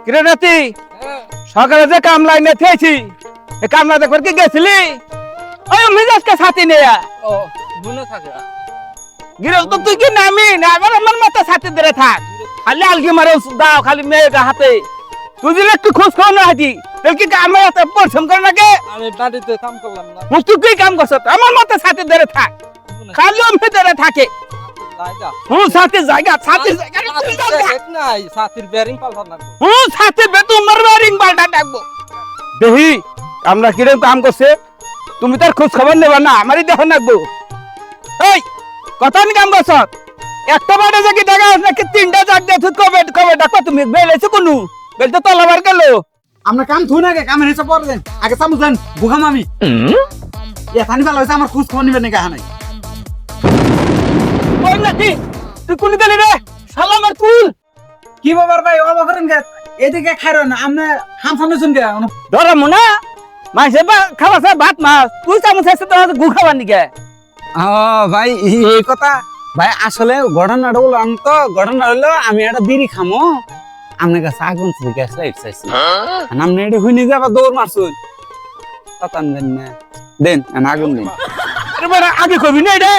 কিরে নাতি সকালে যে কামলা এনে থেয়েছি এই কামলা দেখবার কি গেছিলি ওই মিজাজকে সাথে নিয়ে ও মনে থাকে গিরল তো তুই কি নামি না আবার আমার মতো সাথে ধরে থাক খালি আলগি মারে দাও খালি মেয়েকে হাতে তুই যদি একটু খোঁজ খবর না হাঁটি তাহলে কি আমার হাতে পরিশ্রম করে নাকি আমি বাড়িতে কাম করলাম না তুই কি কাম করছ আমার মতো সাথে ধরে থাক খালি আমি ধরে থাকে জায়গা সাথে জায়গা সাথে এক নাই সাথীর বেয়ারিং পাল্টা না সাথে তোমার বারিং বালটা ডাকবো দেখি আমরা কিরকম কাম করছে তুমি তার খোঁজ খবর নেবা না আমারই দেখো নাকবো এই কথা নি কাম করছ একটা বাড়ে যে কি দেখা নাকি তিনটা চার দিয়ে কবে কবে ডাকো তুমি বেলেছো কোনো বেল তো তলাবার গেল আমরা কাম থুই না গে কামের হিসাব পরে দেন আগে চামু দেন বুখাম আমি এখানি ভালো হয়েছে আমার খোঁজ খবর নিবেন নাকি এখানে ওই নাকি তুই কোন গেলি রে শালা আমার কুল কি বাবার ভাই অবাক করেন গে এদিকে খাইরো না আপনি হাম সামনে শুন গে ধরা মুনা মাসে বা খাওয়া ভাত মাছ তুই চামচ আছে তো গু খাবার নিকে ও ভাই এই কথা ভাই আসলে ঘটনাটা বললাম তো ঘটনা হলো আমি একটা বিড়ি খামো আপনার কাছে আগুন ছিল গ্যাস লাইট চাইছি আপনি এটা হুইনি যাবা দৌড় মারছুন পাতান দেন না দেন আগুন দিন আগে কবি না রে